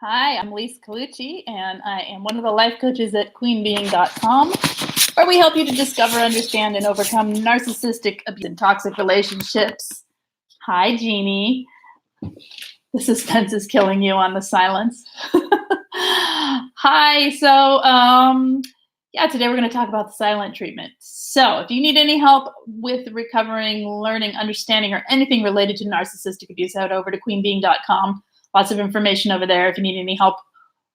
Hi, I'm Lise Colucci, and I am one of the life coaches at queenbeing.com, where we help you to discover, understand, and overcome narcissistic abuse and toxic relationships. Hi, Jeannie. The suspense is killing you on the silence. Hi. Today we're going to talk about the silent treatment. So if you need any help with recovering, learning, understanding, or anything related to narcissistic abuse, head over to queenbeing.com. Lots of information over there if you need any help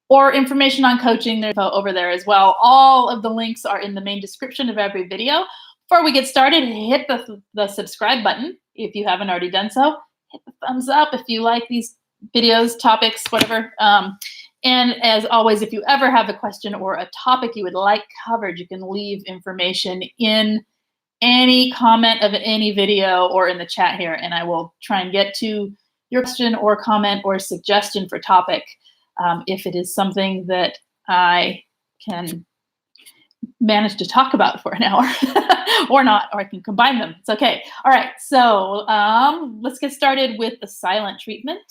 or information on coaching. There's info over there as well. All of the links are in the main description of every video. Before we get started, hit the subscribe button if you haven't already done so. Hit the thumbs up if you like these videos, topics, whatever. And as always, if you ever have a question or a topic you would like covered, you can leave information in any comment of any video or in the chat here, and I will try and get to your question or comment or suggestion for topic if it is something that I can manage to talk about for an hour or not, or I can combine them. It's okay. All right, so let's get started with the silent treatment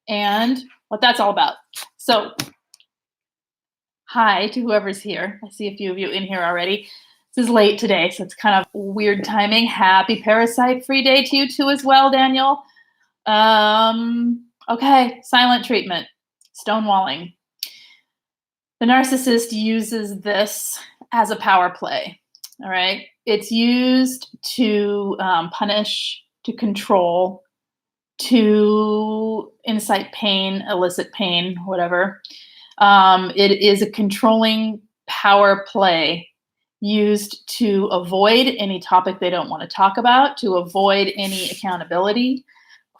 and what that's all about. So hi to whoever's here. I see a few of you in here already. This is late today, so it's kind of weird timing. Happy parasite-free day to you too as well, Daniel. Okay, silent treatment, stonewalling. The narcissist uses this as a power play, all right? It's used to punish, to control, to incite pain, elicit pain, whatever. It is a controlling power play used to avoid any topic they don't want to talk about, to avoid any accountability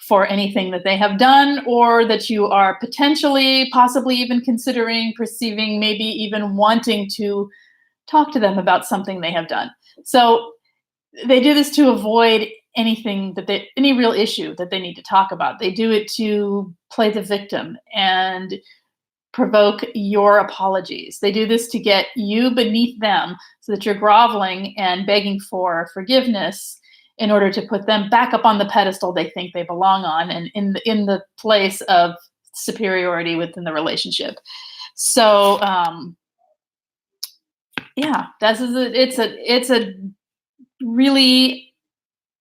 for anything that they have done or that you are potentially, possibly even considering, perceiving, maybe even wanting to talk to them about something they have done. So they do this to avoid anything any real issue that they need to talk about. They do it to play the victim and provoke your apologies. They do this to get you beneath them so that you're groveling and begging for forgiveness in order to put them back up on the pedestal they think they belong on and in the place of superiority within the relationship. So it's a really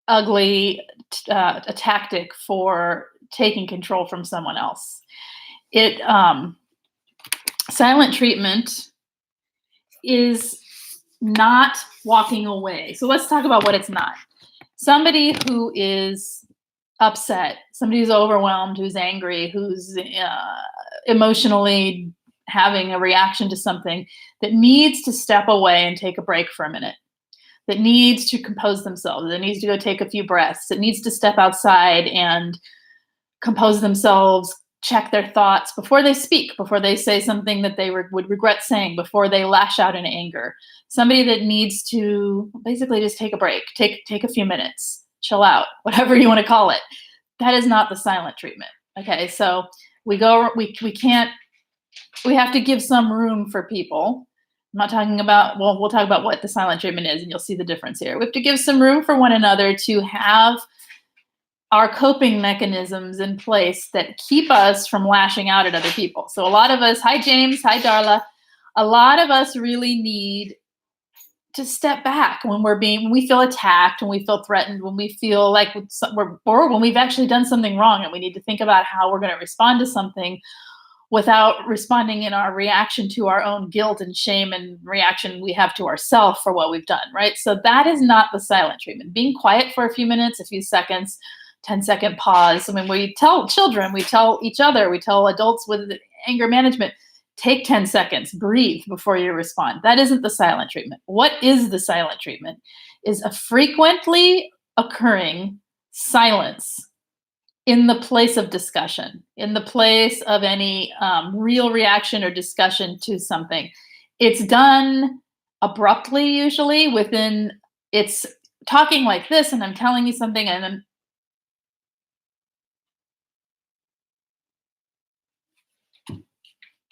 ugly a tactic for taking control from someone else. Silent treatment is not walking away. So let's talk about what it's not. Somebody who is upset, somebody who's overwhelmed, who's angry, who's emotionally having a reaction to something, that needs to step away and take a break for a minute, that needs to compose themselves, that needs to go take a few breaths, that needs to step outside and compose themselves, check their thoughts before they speak, before they say something that they would regret saying, before they lash out in anger. Somebody that needs to basically just take a break, take a few minutes, chill out, whatever you want to call it. That is not the silent treatment. Okay, so we have to give some room for people. I'm not talking about, well, we'll talk about what the silent treatment is and you'll see the difference here. We have to give some room for one another to have our coping mechanisms in place that keep us from lashing out at other people. So a lot of us, hi James, hi Darla, a lot of us really need to step back when we feel attacked, when we feel threatened, when we feel like or when we've actually done something wrong and we need to think about how we're going to respond to something without responding in our reaction to our own guilt and shame and reaction we have to ourselves for what we've done, right? So that is not the silent treatment. Being quiet for a few minutes, a few seconds, 10-second pause. I mean, we tell children, we tell each other, we tell adults with anger management, take 10 seconds, breathe before you respond. That isn't the silent treatment. What is the silent treatment? Is a frequently occurring silence in the place of discussion, in the place of any real reaction or discussion to something. It's done abruptly, usually it's talking like this, and I'm telling you something, and then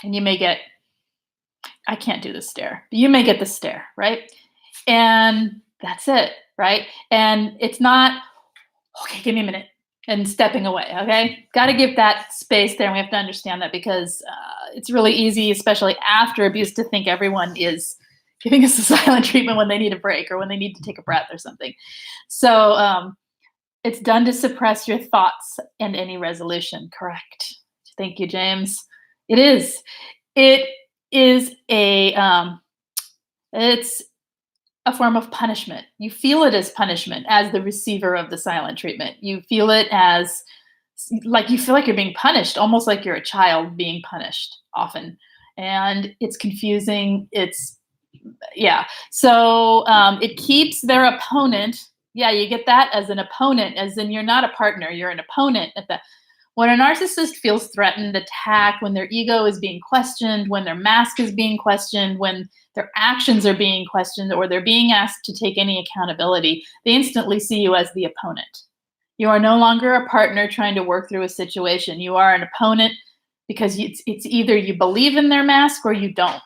and you may get, I can't do the stare. You may get the stare, right? And that's it, right? And it's not, okay, give me a minute. and stepping away. Okay. Got to give that space there. And we have to understand that because it's really easy, especially after abuse, to think everyone is giving us a silent treatment when they need a break or when they need to take a breath or something. So it's done to suppress your thoughts and any resolution. Correct. Thank you, James. It is. It is it's a form of punishment. You feel it as punishment as the receiver of the silent treatment. You feel it as like you feel like you're being punished, almost like you're a child being punished often. And it's confusing. Yeah. So it keeps their opponent. Yeah, you get that as an opponent, as in you're not a partner, you're an opponent at that. When a narcissist feels threatened, attacked, when their ego is being questioned, when their mask is being questioned, when their actions are being questioned, or they're being asked to take any accountability, they instantly see you as the opponent. You are no longer a partner trying to work through a situation. You are an opponent because it's either you believe in their mask or you don't.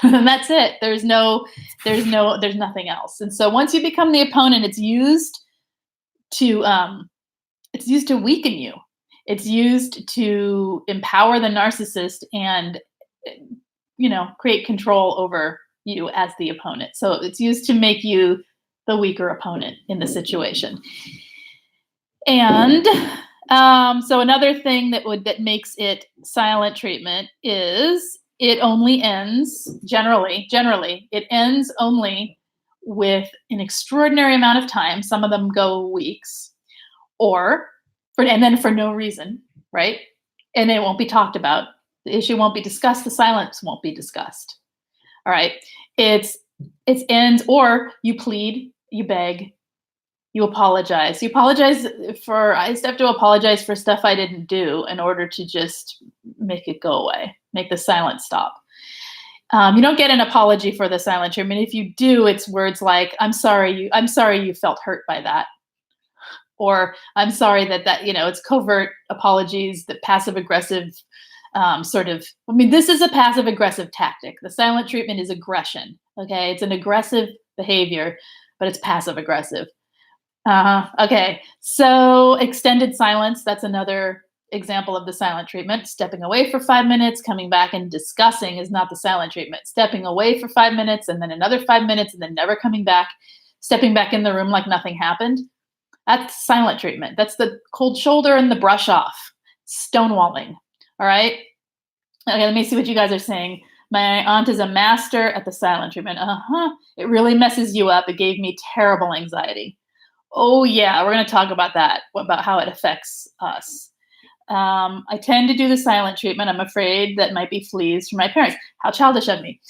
And that's it. There's nothing else. And so once you become the opponent, it's used to weaken you. It's used to empower the narcissist and, create control over you as the opponent. So it's used to make you the weaker opponent in the situation. And so another thing that makes it silent treatment is it only ends generally. It ends only with an extraordinary amount of time. Some of them go weeks, and then for no reason, right? And it won't be talked about. The issue won't be discussed. The silence won't be discussed. All right. It ends, or you plead, you beg, you apologize. I used to have to apologize for stuff I didn't do in order to just make it go away, make the silence stop. You don't get an apology for the silent treatment. If you do, it's words like, I'm sorry you felt hurt by that. Or I'm sorry that it's covert apologies, that passive aggressive this is a passive aggressive tactic. The silent treatment is aggression. Okay. It's an aggressive behavior, but it's passive aggressive. Okay. So extended silence. That's another example of the silent treatment. Stepping away for 5 minutes, coming back and discussing is not the silent treatment. Stepping away for 5 minutes and then another 5 minutes and then never coming back, stepping back in the room like nothing happened. That's silent treatment. That's the cold shoulder and the brush off, stonewalling. All right. Okay, let me see what you guys are saying. My aunt is a master at the silent treatment. It really messes you up. It gave me terrible anxiety. Oh yeah, we're going to talk about that, about how it affects us. I tend to do the silent treatment. I'm afraid that might be fleas from my parents. How childish of me.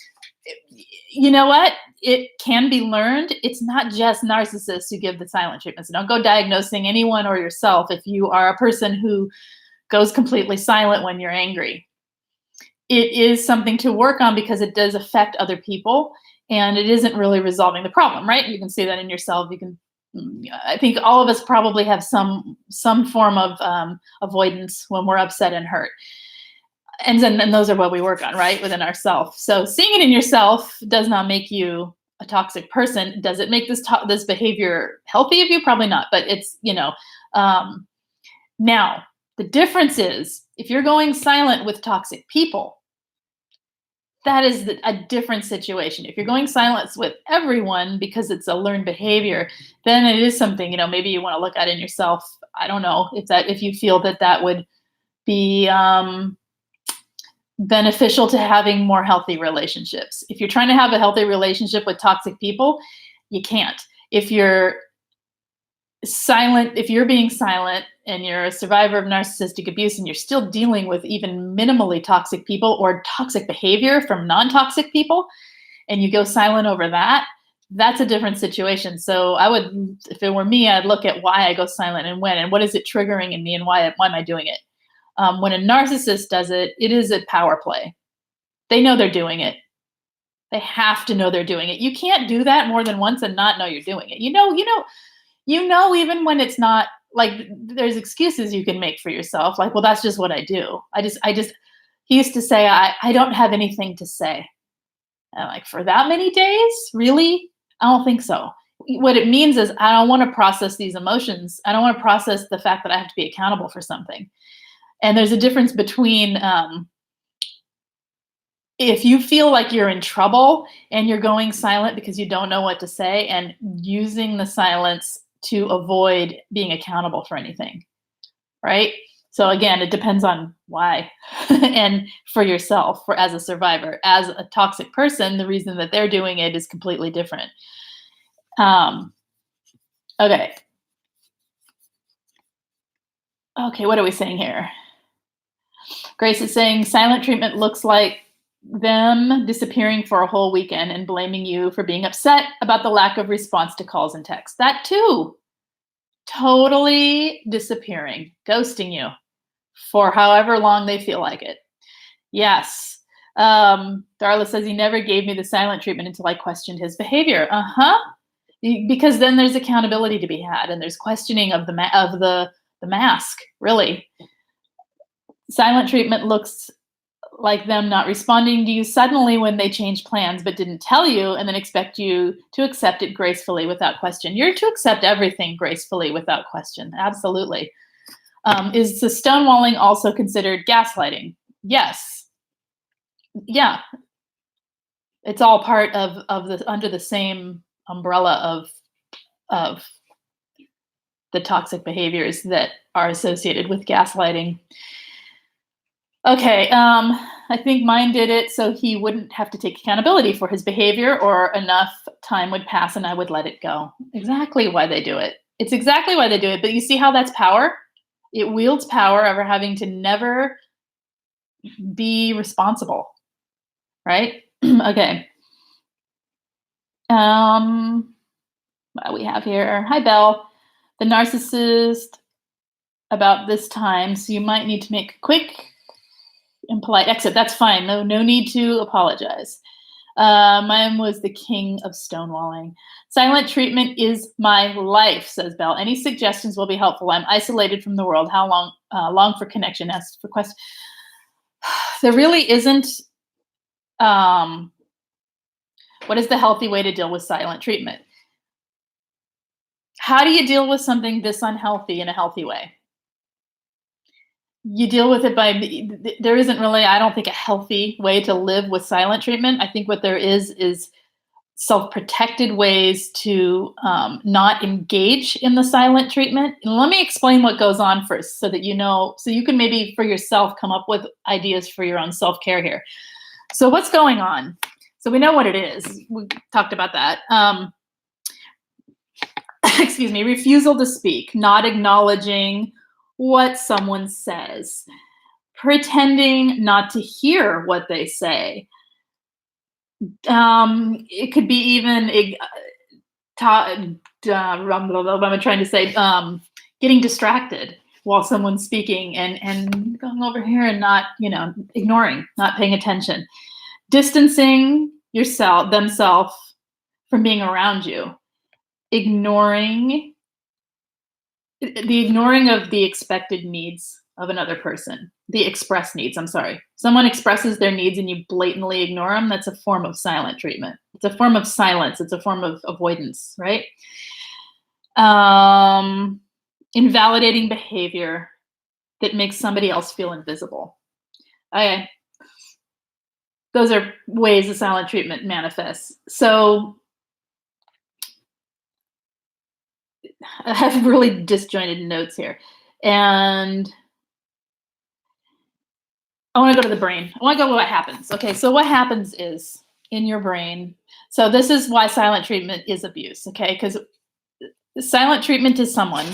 You know what? It can be learned. It's not just narcissists who give the silent treatment. So don't go diagnosing anyone or yourself if you are a person who goes completely silent when you're angry. It is something to work on because it does affect other people and it isn't really resolving the problem, right? You can see that in yourself. I think all of us probably have some form of avoidance when we're upset and hurt. And then those are what we work on, right? Within ourselves. So seeing it in yourself does not make you a toxic person. Does it make this behavior healthy of you? Probably not, but it's, now the difference is if you're going silent with toxic people, that is a different situation. If you're going silent with everyone because it's a learned behavior, then it is something, maybe you want to look at in yourself. I don't know if you feel that would be, beneficial to having more healthy relationships. If you're trying to have a healthy relationship with toxic people, you can't. If you're being silent and you're a survivor of narcissistic abuse and you're still dealing with even minimally toxic people or toxic behavior from non-toxic people, and you go silent over that, that's a different situation. So if it were me, I'd look at why I go silent and when, and what is it triggering in me and why am I doing it? When a narcissist does it, it is a power play. They know they're doing it. They have to know they're doing it. You can't do that more than once and not know you're doing it. Even when it's not, like, there's excuses you can make for yourself. Like, well, that's just what I do. He used to say, I don't have anything to say. And I'm like, for that many days? Really? I don't think so. What it means is I don't want to process these emotions. I don't want to process the fact that I have to be accountable for something. And there's a difference between if you feel like you're in trouble and you're going silent because you don't know what to say, and using the silence to avoid being accountable for anything, right? So again, it depends on why. And for yourself, for as a survivor, as a toxic person, the reason that they're doing it is completely different. Okay. Okay, what are we saying here? Grace is saying silent treatment looks like them disappearing for a whole weekend and blaming you for being upset about the lack of response to calls and texts. That too. Totally disappearing, ghosting you for however long they feel like it. Yes. Darla says he never gave me the silent treatment until I questioned his behavior. Because then there's accountability to be had, and there's questioning of the mask. Really, silent treatment looks like them not responding to you suddenly when they change plans, but didn't tell you, and then expect you to accept it gracefully without question. You're to accept everything gracefully without question. Absolutely. Is the stonewalling also considered gaslighting? Yes. Yeah. It's all part of under the same umbrella of the toxic behaviors that are associated with gaslighting. Okay, I think mine did it so he wouldn't have to take accountability for his behavior, or enough time would pass and I would let it go. Exactly why they do it. It's exactly why they do it. But you see how that's power? It wields power over having to never be responsible, right? Okay. What we have here. Hi, Belle. The narcissist about this time, so you might need to make a quick and polite exit. That's fine. No need to apologize. Mine was the king of stonewalling. Silent treatment is my life, says Belle. Any suggestions will be helpful. I'm isolated from the world. How long? Long for connection. Ask for question. There really isn't. What is the healthy way to deal with silent treatment? How do you deal with something this unhealthy in a healthy way? You deal with it by, there isn't really, I don't think, a healthy way to live with silent treatment. I think what there is self-protected ways to not engage in the silent treatment. And let me explain what goes on first so that you know, so you can maybe for yourself come up with ideas for your own self-care here. So what's going on? So we know what it is. We talked about that. Excuse me, refusal to speak, not acknowledging what someone says, pretending not to hear what they say. It could be even, I'm trying to say, getting distracted while someone's speaking and going over here and not, ignoring, not paying attention, distancing themselves from being around you, ignoring of the expected needs of another person, the expressed needs. I'm sorry. Someone expresses their needs and you blatantly ignore them. That's a form of silent treatment. It's a form of silence. It's a form of avoidance, right? Invalidating behavior that makes somebody else feel invisible. Okay. Those are ways the silent treatment manifests. So I have really disjointed notes here. And I want to go to the brain. I want to go to what happens. Okay, so what happens is in your brain. So this is why silent treatment is abuse, okay? Because silent treatment to someone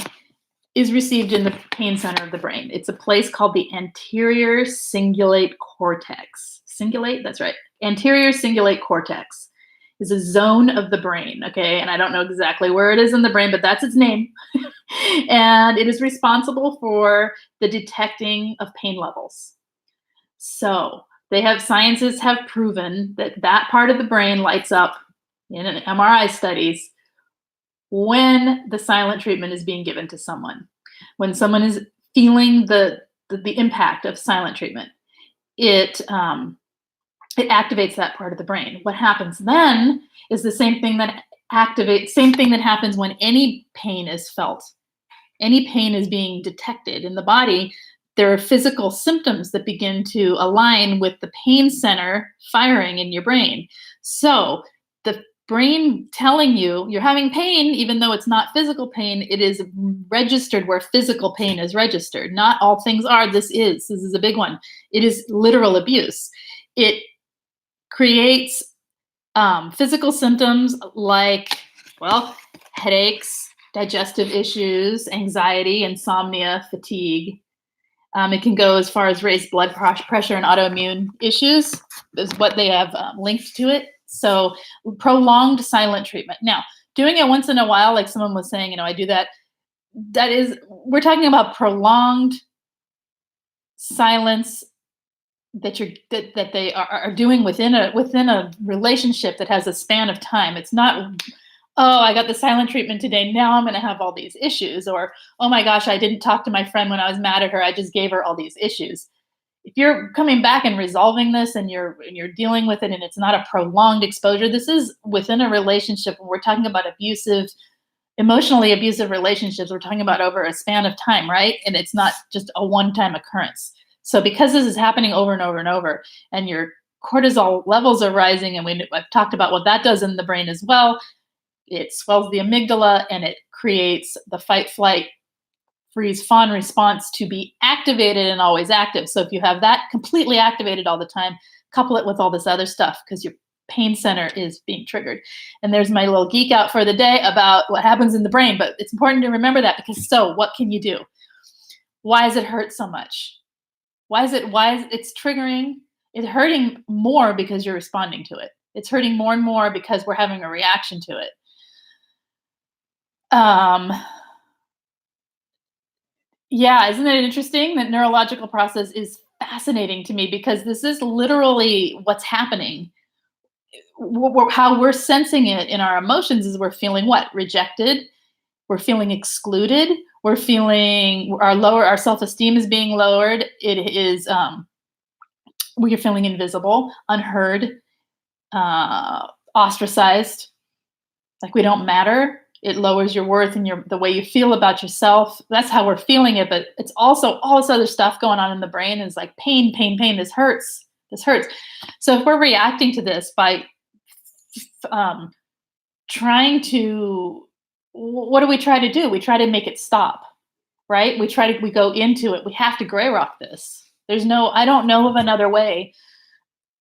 is received in the pain center of the brain. It's a place called the anterior cingulate cortex. Cingulate? That's right. Anterior cingulate cortex is a zone of the brain, okay? And I don't know exactly where it is in the brain, but that's its name. And it is responsible for the detecting of pain levels. So scientists have proven that that part of the brain lights up in MRI studies when the silent treatment is being given to someone. When someone is feeling the impact of silent treatment, it activates that part of the brain. What happens then is the same thing that activate, same thing that happens when any pain is felt. Any pain is being detected in the body. There are physical symptoms that begin to align with the pain center firing in your brain. So the brain telling you you're having pain, even though it's not physical pain, it is registered where physical pain is registered. Not all things are. This is a big one. It is literal abuse. It creates physical symptoms like, well, headaches, digestive issues, anxiety, insomnia, fatigue. It can go as far as raised blood pressure and autoimmune issues is what they have linked to it. So prolonged silent treatment. Now, doing it once in a while, like someone was saying, I do that. That is, we're talking about prolonged silence that they are doing within a relationship that has a span of time. It's not, oh, I got the silent treatment today, now I'm going to have all these issues, or oh my gosh, I didn't talk to my friend when I was mad at her, I just gave her all these issues. If you're coming back and resolving this and you're dealing with it and it's not a prolonged exposure, this is within a relationship. When we're talking about emotionally abusive relationships, we're talking about over a span of time, right? And it's not just a one-time occurrence. So because this is happening over and over and over, and your cortisol levels are rising, and I've talked about what that does in the brain as well, it swells the amygdala and it creates the fight, flight, freeze, fawn response to be activated and always active. So if you have that completely activated all the time, couple it with all this other stuff because your pain center is being triggered. And there's my little geek out for the day about what happens in the brain, but it's important to remember that, because so what can you do? Why does it hurt so much? Why is it's triggering? It's hurting more because you're responding to it. It's hurting more and more because we're having a reaction to it. Yeah, isn't it interesting? That neurological process is fascinating to me, because this is literally what's happening. How we're sensing it in our emotions is we're feeling what? Rejected. We're feeling excluded. We're feeling our self-esteem is being lowered. It is, we're feeling invisible, unheard, ostracized, like we don't matter. It lowers your worth and the way you feel about yourself. That's how we're feeling it. But it's also all this other stuff going on in the brain is like pain, pain, pain. This hurts. This hurts. So if we're reacting to this by trying to, what do we try to do? We try to make it stop, right? We go into it. We have to gray rock this. I don't know of another way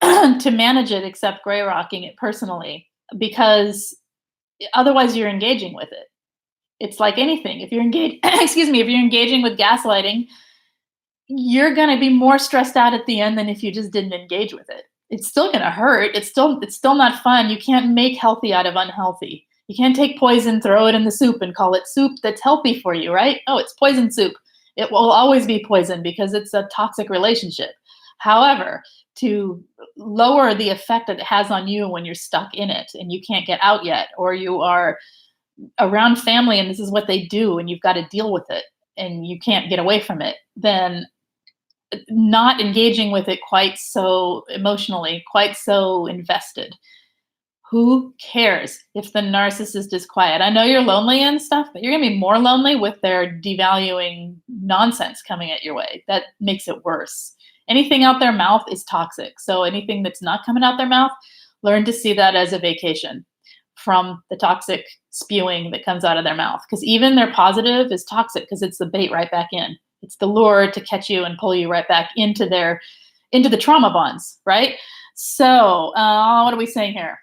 to manage it except gray rocking it personally, because otherwise you're engaging with it. It's like anything. If you're engaged, if you're engaging with gaslighting, you're going to be more stressed out at the end than if you just didn't engage with it. It's still going to hurt. It's still not fun. You can't make healthy out of unhealthy. You can't take poison, throw it in the soup and call it soup that's healthy for you, right? Oh, it's poison soup. It will always be poison because it's a toxic relationship. However, to lower the effect that it has on you when you're stuck in it and you can't get out yet, or you are around family and this is what they do and you've got to deal with it and you can't get away from it, then not engaging with it quite so emotionally, quite so invested. Who cares if the narcissist is quiet? I know you're lonely and stuff, but you're going to be more lonely with their devaluing nonsense coming at your way. That makes it worse. Anything out their mouth is toxic. So anything that's not coming out their mouth, learn to see that as a vacation from the toxic spewing that comes out of their mouth. Because even their positive is toxic because it's the bait right back in. It's the lure to catch you and pull you right back into the trauma bonds, right? So what are we saying here?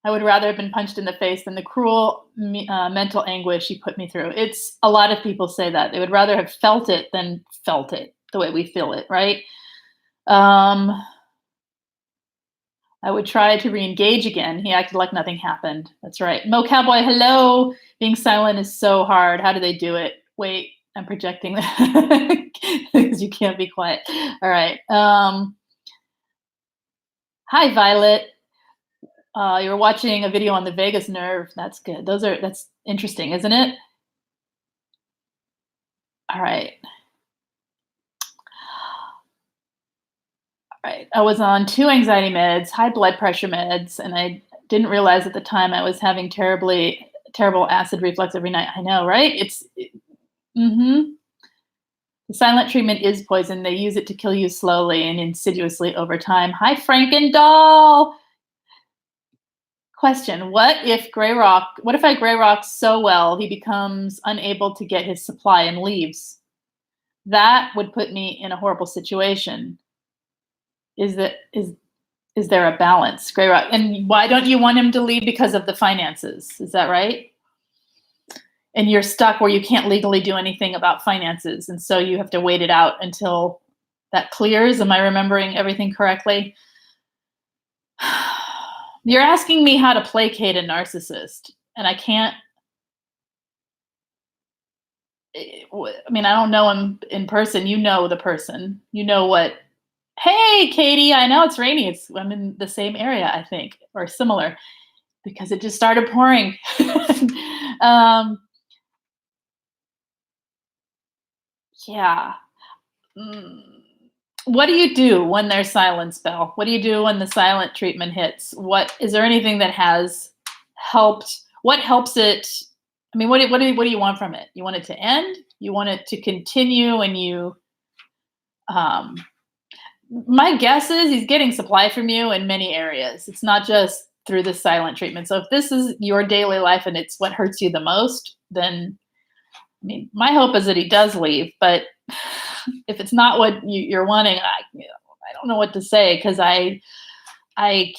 I would rather have been punched in the face than the cruel mental anguish you put me through. It's a lot of people say that. They would rather have felt it than felt it the way we feel it, right? I would try to re-engage again. He acted like nothing happened. That's right. Mo Cowboy, hello. Being silent is so hard. How do they do it? Wait, I'm projecting that because you can't be quiet. All right. Hi, Violet. You're watching a video on the vagus nerve. That's good. That's interesting, isn't it? All right. All right. I was on 2 anxiety meds, high blood pressure meds, and I Didn't realize at the time I was having terrible acid reflux every night. I know, right? Mhm. The silent treatment is poison. They use it to kill you slowly and insidiously over time. Hi, Frankendoll. Question: what if I gray rock so well he becomes unable to get his supply and leaves? That would put me in a horrible situation. Is that is there a balance? Gray rock. And why don't you want him to leave? Because of the finances. Is that right? And you're stuck where you can't legally do anything about finances. And so you have to wait it out until that clears. Am I remembering everything correctly? You're asking me how to placate a narcissist, and I can't. I mean, I don't know him in person. You know the person. You know what. Hey, Katie, I know it's rainy. I'm in the same area, I think, or similar, because it just started pouring. um, yeah. Mm. What do you do when there's silence, Belle? What do you do when the silent treatment hits? What is there anything that has helped? What helps it? I mean, what do you want from it? You want it to end? You want it to continue? And um, my guess is he's getting supply from you in many areas. It's not just through the silent treatment. So if this is your daily life and it's what hurts you the most, then I mean, my hope is that he does leave. But if it's not what you're wanting, I don't know what to say, because I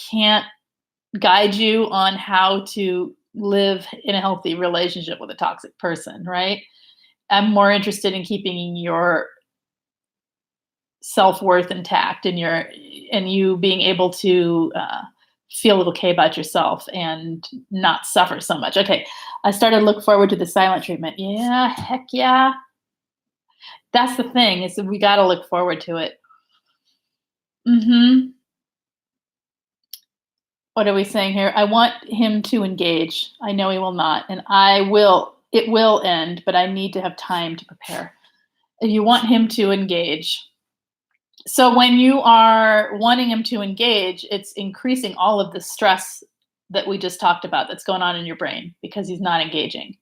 can't guide you on how to live in a healthy relationship with a toxic person, right? I'm more interested in keeping your self-worth intact and you being able to feel okay about yourself and not suffer so much. Okay, I started to look forward to the silent treatment. Yeah, heck yeah. That's the thing, is that we got to look forward to it. Mm-hmm. What are we saying here? I want him to engage. I know he will not, and it will end, but I need to have time to prepare. You want him to engage. So when you are wanting him to engage, it's increasing all of the stress that we just talked about that's going on in your brain because he's not engaging.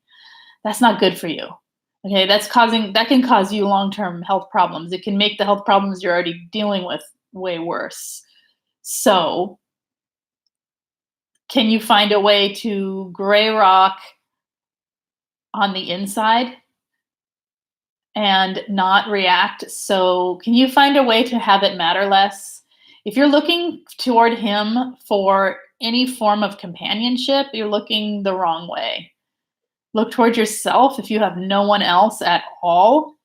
That's not good for you. Okay, that can cause you long-term health problems. It can make the health problems you're already dealing with way worse. So, can you find a way to gray rock on the inside and not react? So, can you find a way to have it matter less? If you're looking toward him for any form of companionship, you're looking the wrong way. Look toward yourself if you have no one else at all.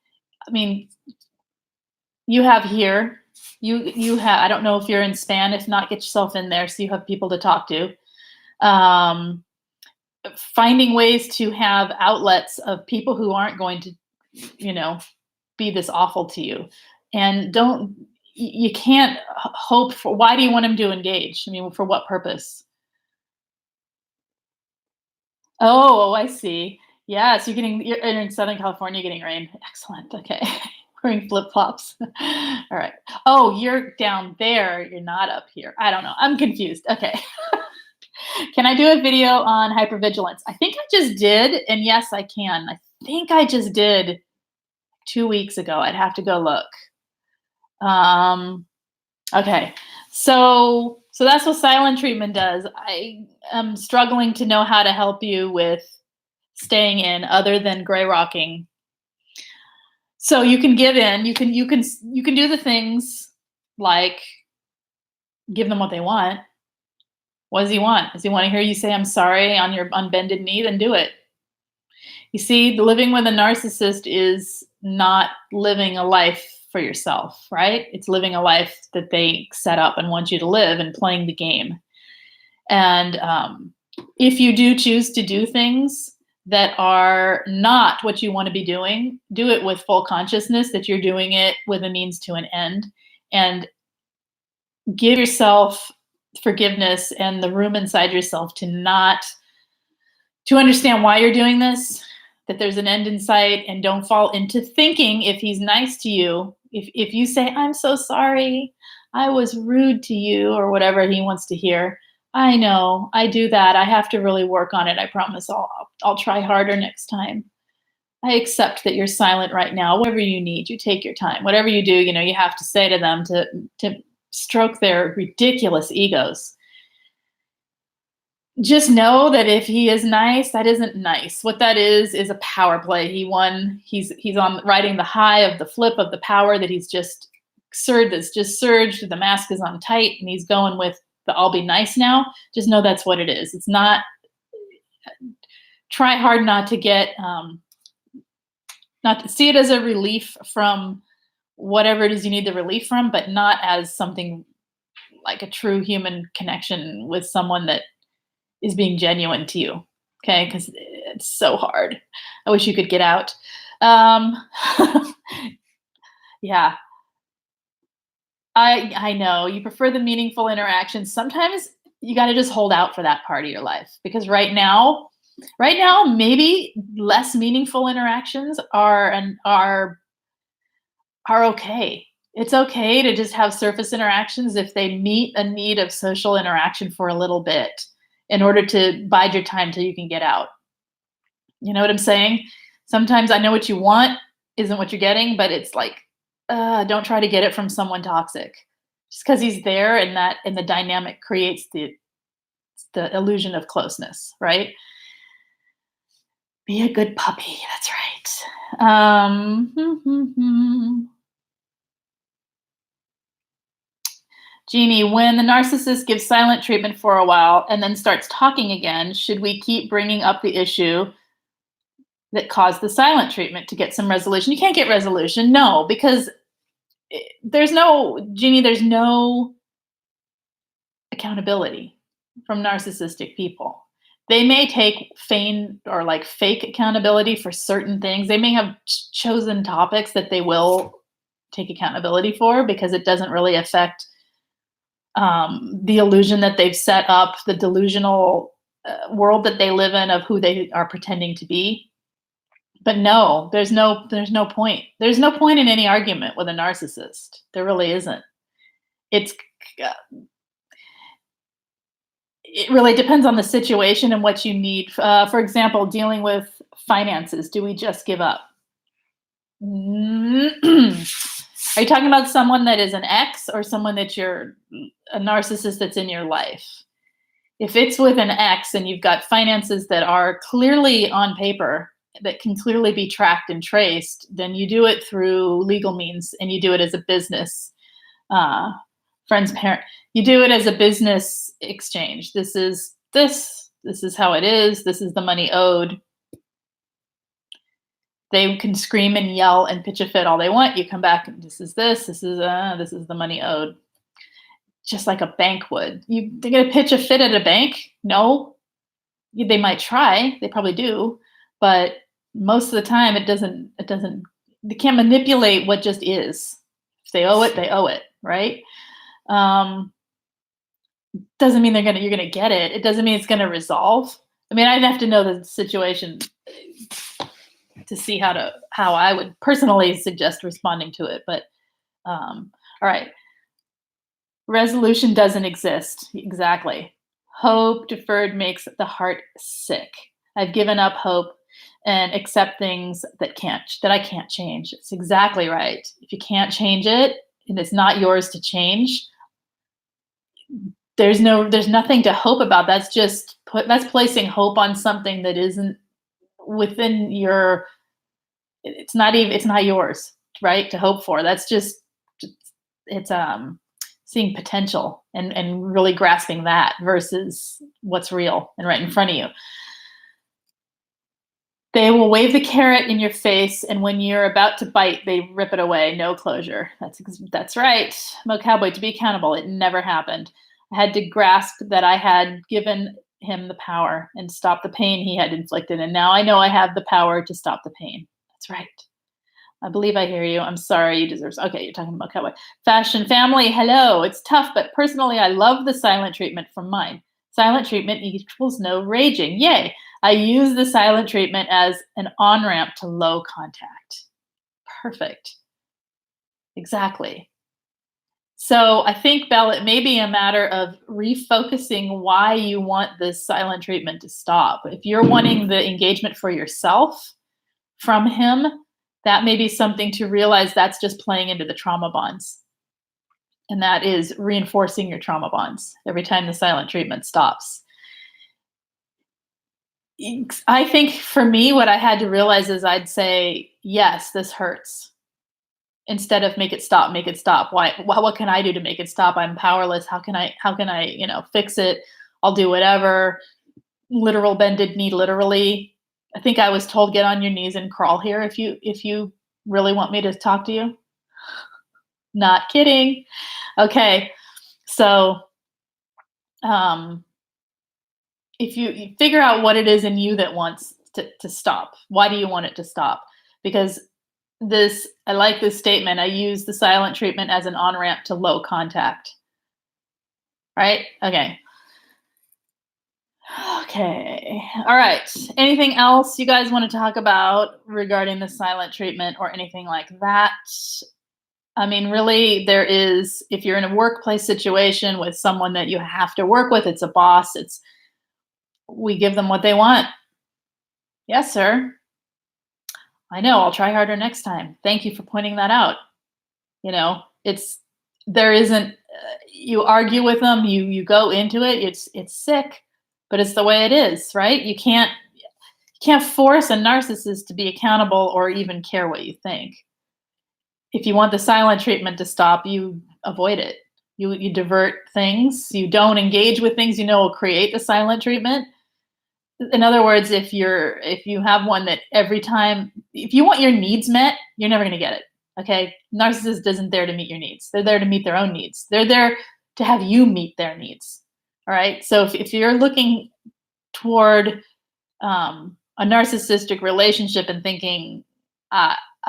I mean, you have here, you have, I don't know if you're in Span. If not, get yourself in there so you have people to talk to. Finding ways to have outlets of people who aren't going to, be this awful to you. And you can't hope for, why do you want him to engage? I mean, for what purpose? Oh, I see. Yes, you're in Southern California getting rain. Excellent. Okay. Wearing flip-flops. All right. Oh, you're down there. You're not up here. I don't know. I'm confused. Okay. Can I do a video on hypervigilance? I think I just did. And yes, I can. I think I just did 2 weeks ago. I'd have to go look. Okay. So that's what silent treatment does. I am struggling to know how to help you with staying in other than gray rocking. So you can give in. You can do the things like give them what they want. What does he want? Does he want to hear you say I'm sorry on your unbended knee? Then do it. You see, living with a narcissist is not living a life for yourself, right? It's living a life that they set up and want you to live and playing the game. And if you do choose to do things that are not what you want to be doing, do it with full consciousness that you're doing it with a means to an end, and give yourself forgiveness and the room inside yourself to understand why you're doing this, that there's an end in sight, and don't fall into thinking if he's nice to you, if you say, I'm so sorry, I was rude to you, or whatever he wants to hear, I know. I do that. I have to really work on it. I promise I'll try harder next time. I accept that you're silent right now. Whatever you need, you take your time. Whatever you do, you have to say to them to stroke their ridiculous egos. Just know that if he is nice, that isn't nice. What that is a power play. He won. He's on riding the high of the flip of the power that he's just surged. That's just surged. The mask is on tight, and he's going with the "I'll be nice now." Just know that's what it is. It's not. Try hard not to get not to see it as a relief from whatever it is you need the relief from, but not as something like a true human connection with someone that is being genuine to you. Okay, because it's so hard. I wish you could get out. Um, yeah, I know you prefer the meaningful interactions. Sometimes you got to just hold out for that part of your life because right now, maybe less meaningful interactions are okay. It's okay to just have surface interactions if they meet a need of social interaction for a little bit in order to bide your time till you can get out. You know what I'm saying? Sometimes I know what you want isn't what you're getting, but it's like, don't try to get it from someone toxic. Just because he's there and the dynamic creates the illusion of closeness, right? Be a good puppy. That's right. Jeannie, when the narcissist gives silent treatment for a while and then starts talking again, should we keep bringing up the issue that caused the silent treatment to get some resolution? You can't get resolution, no, because there's no accountability from narcissistic people. They may take feign or like fake accountability for certain things. They may have chosen topics that they will take accountability for because it doesn't really affect the illusion that they've set up, the delusional world that they live in of who they are pretending to be. But no, there's no point. There's no point in any argument with a narcissist. There really isn't. It's uh, it really depends on the situation and what you need. For example, dealing with finances, do we just give up? Are you talking about someone that is an ex or someone that you're a narcissist that's in your life? If it's with an ex and you've got finances that are clearly on paper, that can clearly be tracked and traced, then you do it through legal means and you do it as a business friend's parent. You do it as a business exchange. This is how it is. This is the money owed. They can scream and yell and pitch a fit all they want. You come back and this is the money owed. Just like a bank would. They're gonna pitch a fit at a bank? No. They might try, they probably do, but most of the time it doesn't they can't manipulate what just is. If they owe it, they owe it, right? Um, doesn't mean you're gonna get it. It doesn't mean it's gonna resolve. I mean, I'd have to know the situation to see how I would personally suggest responding to it. But all right, resolution doesn't exist. Exactly. Hope deferred makes the heart sick. I've given up hope and accept things that I can't change. It's exactly right. If you can't change it and it's not yours to change, there's nothing to hope about. That's placing hope on something that isn't within your it's not yours, right? To hope for. That's just it's seeing potential and really grasping that versus what's real and right in front of you. They will wave the carrot in your face, and when you're about to bite, they rip it away. No closure. That's right. Mo Cowboy, to be accountable, it never happened. I had to grasp that I had given him the power and stop the pain he had inflicted, and now I know I have the power to stop the pain. That's right. I believe I hear you. I'm sorry. You deserve. Okay, you're talking about Cowboy. Fashion family. Hello. It's tough, but personally, I love the silent treatment from mine. Silent treatment equals no raging. Yay. I use the silent treatment as an on ramp to low contact. Perfect. Exactly. So I think, Belle, it may be a matter of refocusing why you want this silent treatment to stop. If you're wanting the engagement for yourself from him, that may be something to realize that's just playing into the trauma bonds. And that is reinforcing your trauma bonds every time the silent treatment stops. I think for me, what I had to realize is I'd say, yes, this hurts. Instead of make it stop, make it stop. Why? What can I do to make it stop? I'm powerless. How can I, fix it? I'll do whatever. Literal bended knee, literally. I think I was told, get on your knees and crawl here if you really want me to talk to you. Not kidding. Okay. So if you figure out what it is in you that wants to stop, why do you want it to stop? Because I like this statement. I use the silent treatment as an on-ramp to low contact. Right? Okay. Okay. All right. Anything else you guys want to talk about regarding the silent treatment or anything like that? I mean, really, if you're in a workplace situation with someone that you have to work with, it's a boss, we give them what they want. Yes, sir. I know, I'll try harder next time. Thank you for pointing that out. There isn't, you argue with them, you go into it, it's sick, but it's the way it is, right? You can't force a narcissist to be accountable or even care what you think. If you want the silent treatment to stop, you avoid it. You divert things. You don't engage with things will create the silent treatment. In other words, if you have one that every time, if you want your needs met, you're never going to get it. Okay. Narcissist isn't there to meet your needs. They're there to meet their own needs. They're there to have you meet their needs. All right. So if you're looking toward a narcissistic relationship and thinking,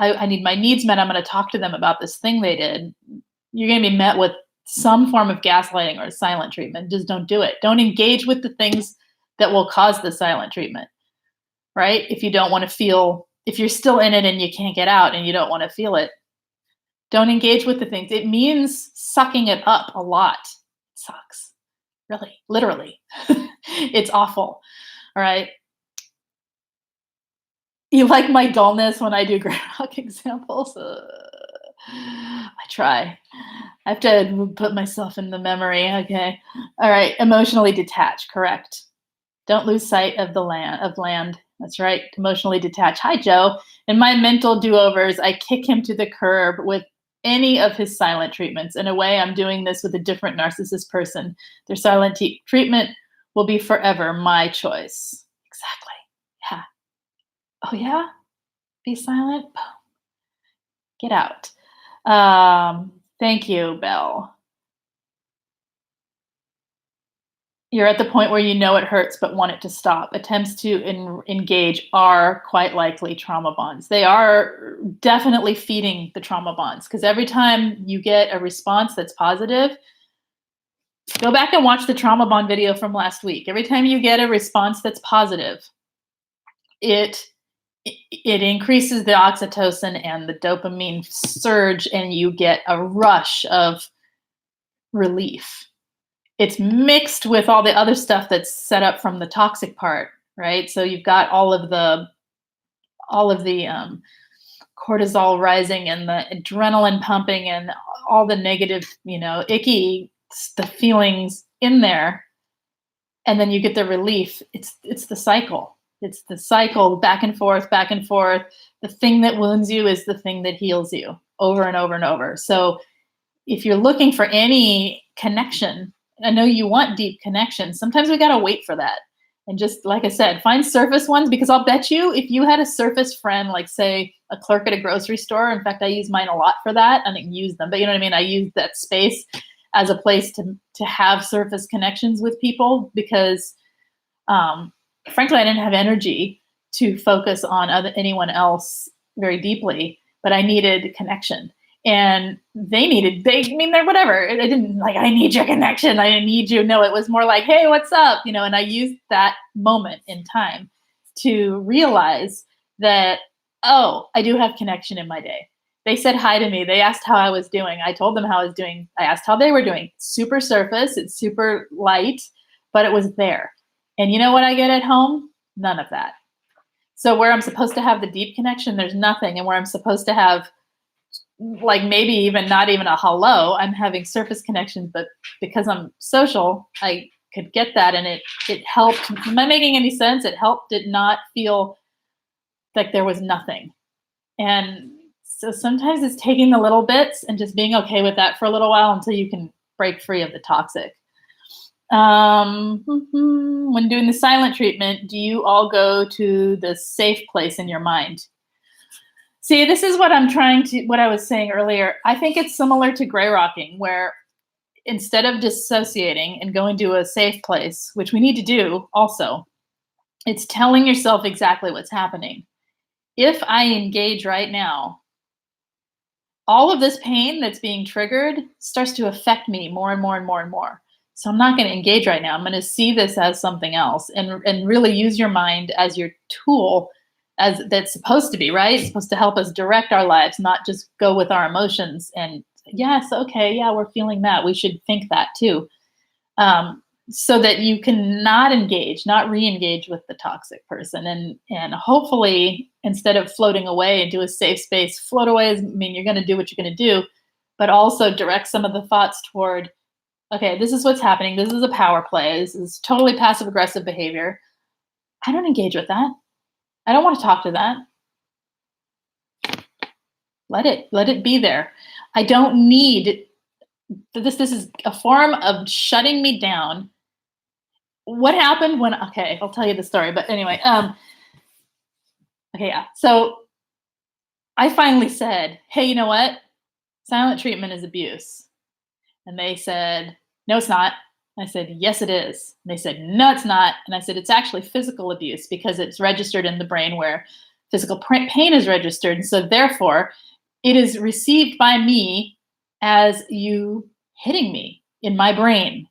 I need my needs met, I'm going to talk to them about this thing they did, you're going to be met with some form of gaslighting or silent treatment. Just don't do it. Don't engage with the things that will cause the silent treatment, right? If you don't want to feel, if you're still in it and you can't get out and you don't want to feel it, don't engage with the things. It means sucking it up a lot. It sucks. Really, literally. It's awful. All right. You like my dullness when I do groundhog examples? I try. I have to put myself in the memory. Okay. All right. Emotionally detached. Correct. Don't lose sight of the land. That's right. Emotionally detached. Hi, Joe. In my mental do-overs, I kick him to the curb with any of his silent treatments. In a way, I'm doing this with a different narcissist person. Their silent treatment will be forever my choice. Exactly. Yeah. Oh, yeah? Be silent? Get out. Thank you, Belle. You're at the point where you know it hurts but want it to stop. Attempts to engage are quite likely trauma bonds. They are definitely feeding the trauma bonds because every time you get a response that's positive, go back and watch the trauma bond video from last week. Every time you get a response that's positive, it increases the oxytocin and the dopamine surge, and you get a rush of relief. It's mixed with all the other stuff that's set up from the toxic part, right? So you've got all of the cortisol rising and the adrenaline pumping and all the negative, icky the feelings in there, and then you get the relief. It's the cycle. It's the cycle, back and forth, back and forth. The thing that wounds you is the thing that heals you over and over and over. So if you're looking for any connection, I know you want deep connection. Sometimes we got to wait for that. And just like I said, find surface ones, because I'll bet you if you had a surface friend, like say a clerk at a grocery store, in fact, I use mine a lot for that. I didn't use them, but you know what I mean? I use that space as a place to have surface connections with people because frankly, I didn't have energy to focus on anyone else very deeply, but I needed connection. And they're whatever. I didn't like, I need your connection. I need you. No, it was more like, hey, what's up? And I used that moment in time to realize that, oh, I do have connection in my day. They said hi to me. They asked how I was doing. I told them how I was doing. I asked how they were doing. Super surface. It's super light, but it was there. And you know what I get at home? None of that. So where I'm supposed to have the deep connection, there's nothing. And where I'm supposed to have like maybe even not even a hello, I'm having surface connections, but because I'm social, I could get that, and it helped. Am I making any sense? It helped it not feel like there was nothing. And so sometimes it's taking the little bits and just being okay with that for a little while until you can break free of the toxic. When doing the silent treatment, do you all go to the safe place in your mind? See, this is what what I was saying earlier. I think it's similar to gray rocking, where instead of dissociating and going to a safe place, which we need to do also, it's telling yourself exactly what's happening. If I engage right now, all of this pain that's being triggered starts to affect me more and more and more and more. So I'm not going to engage right now. I'm going to see this as something else, and really use your mind as your tool, as that's supposed to be, right? It's supposed to help us direct our lives, not just go with our emotions. And yes, okay, yeah, we're feeling that. We should think that too. So that you can not engage, not re-engage with the toxic person. And hopefully, instead of floating away into a safe space, float away, I mean, you're going to do what you're going to do, but also direct some of the thoughts toward, okay, this is what's happening. This is a power play. This is totally passive aggressive behavior. I don't engage with that. I don't want to talk to that. Let it be there. I don't need this. This is a form of shutting me down. What happened when, okay, I'll tell you the story, but anyway, okay, yeah. So I finally said, hey, you know what? Silent treatment is abuse. And they said, no, it's not. I said, yes, it is. And they said, no, it's not. And I said, it's actually physical abuse because it's registered in the brain where physical pain is registered. And so therefore, it is received by me as you hitting me in my brain.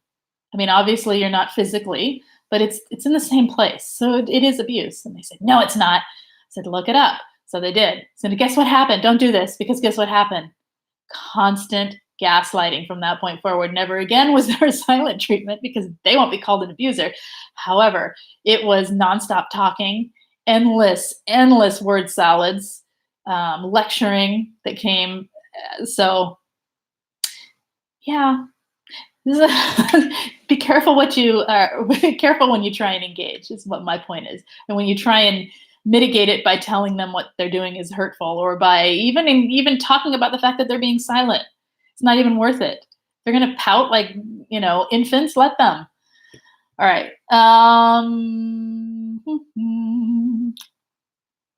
I mean, obviously you're not physically, but it's in the same place. So it is abuse. And they said, no, it's not. I said, look it up. So they did. So guess what happened? Don't do this, because guess what happened? Constant gaslighting from that point forward. Never again was there a silent treatment because they won't be called an abuser. However, it was nonstop talking, endless word salads, lecturing that came. So yeah, be careful what you be careful when you try and engage, is what my point is. And when you try and mitigate it by telling them what they're doing is hurtful, or by even talking about the fact that they're being silent, it's not even worth it. They're going to pout like, infants. Let them. All right.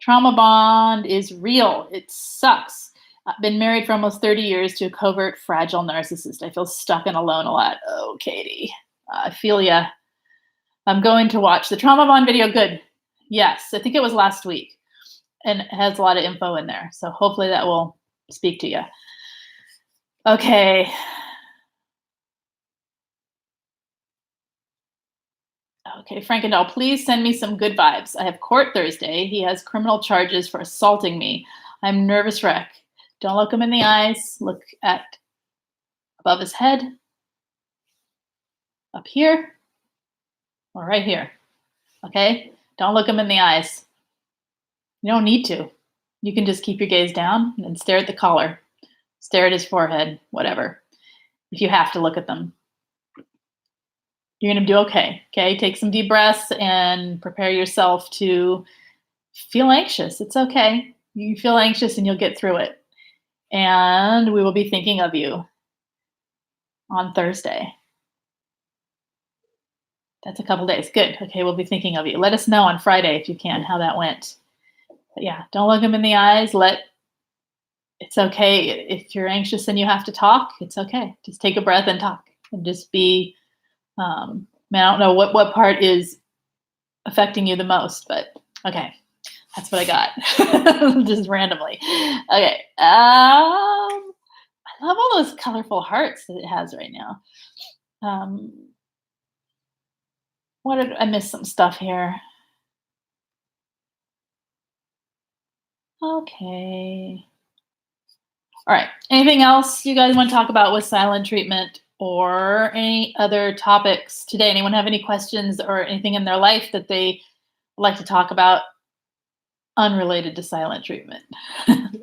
Trauma bond is real. It sucks. I've been married for almost 30 years to a covert, fragile narcissist. I feel stuck and alone a lot. Oh, Katie, I feel ya. I'm going to watch the trauma bond video. Good. Yes, I think it was last week, and it has a lot of info in there. So hopefully that will speak to you. Okay. Okay, Frankendall, please send me some good vibes. I have court Thursday. He has criminal charges for assaulting me. I'm nervous wreck. Don't look him in the eyes. Look at above his head, up here, or right here. Okay? Don't look him in the eyes. You don't need to. You can just keep your gaze down and stare at the collar. Stare at his forehead, whatever. If you have to look at them. You're going to do okay. Okay? Take some deep breaths and prepare yourself to feel anxious. It's okay. You feel anxious and you'll get through it. And we will be thinking of you on Thursday. That's a couple days. Good. Okay, we'll be thinking of you. Let us know on Friday if you can how that went. But yeah, don't look them in the eyes. It's okay. If you're anxious and you have to talk, it's okay. Just take a breath and talk. And just be, I don't know what part is affecting you the most, but okay. That's what I got. Just randomly. Okay. I love all those colorful hearts that it has right now. What did I miss some stuff here? Okay. All right. Anything else you guys want to talk about with silent treatment or any other topics today? Anyone have any questions or anything in their life that they like to talk about unrelated to silent treatment?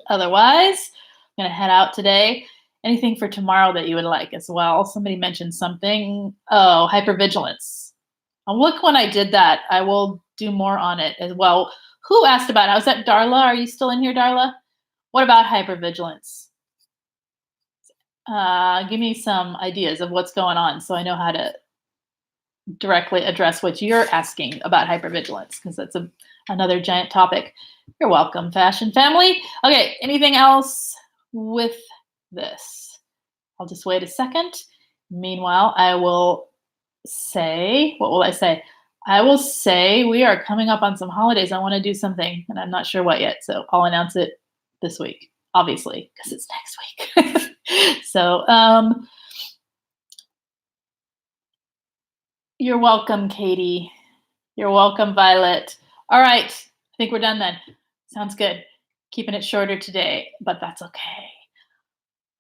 Otherwise, I'm going to head out today. Anything for tomorrow that you would like as well? Somebody mentioned something. Oh, hypervigilance. Look, when I did that, I will do more on it as well. Who asked about it? Was that Darla? Are you still in here, Darla? What about hypervigilance? Give me some ideas of what's going on so I know how to directly address what you're asking about hypervigilance, because that's another giant topic. You're welcome, Fashion Family. Okay, anything else with this? I'll just wait a second. Meanwhile, I will say, what will I say? I will say we are coming up on some holidays. I want to do something, and I'm not sure what yet, so I'll announce it this week, obviously, because it's next week. So, you're welcome, Katie. You're welcome, Violet. All right, I think we're done then. Sounds good. Keeping it shorter today, but that's okay.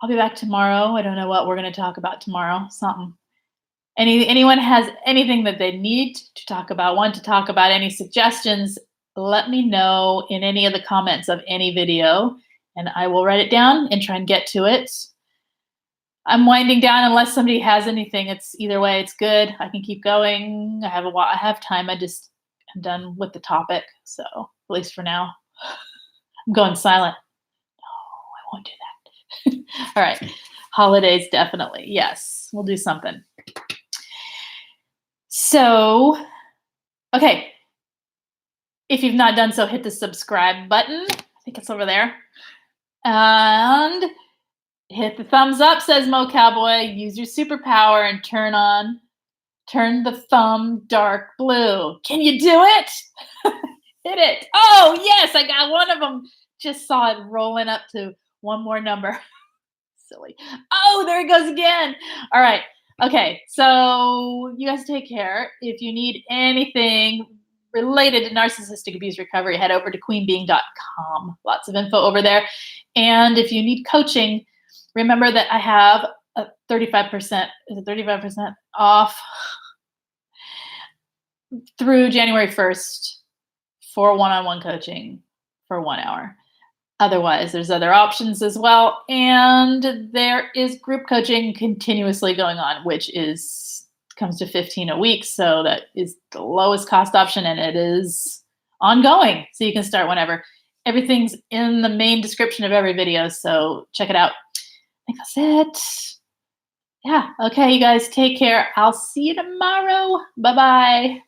I'll be back tomorrow. I don't know what we're going to talk about tomorrow. Something. Anyone has anything that they need to talk about, want to talk about, any suggestions, let me know in any of the comments of any video, and I will write it down and try and get to it. I'm winding down unless somebody has anything. It's either way, it's good. I can keep going. I have time. I'm done with the topic. So at least for now, I'm going silent. No, I won't do that. All right. Holidays, definitely. Yes, we'll do something. So, okay. If you've not done so, hit the subscribe button. I think it's over there. And hit the thumbs up, says Mo Cowboy. Use your superpower and turn the thumb dark blue. Can you do it? Hit it. Oh, yes, I got one of them. Just saw it rolling up to one more number. Silly. Oh, there it goes again. All right. Okay, so you guys take care. If you need anything related to narcissistic abuse recovery, head over to queenbeing.com. Lots of info over there. And if you need coaching, remember that I have a 35%, is it 35% off through January 1st for one-on-one coaching for 1 hour. Otherwise, there's other options as well. And there is group coaching continuously going on, which comes to $15 a week. So that is the lowest cost option, and it is ongoing. So you can start whenever. Everything's in the main description of every video. So check it out. I think that's it. Yeah. Okay, you guys take care. I'll see you tomorrow. Bye-bye.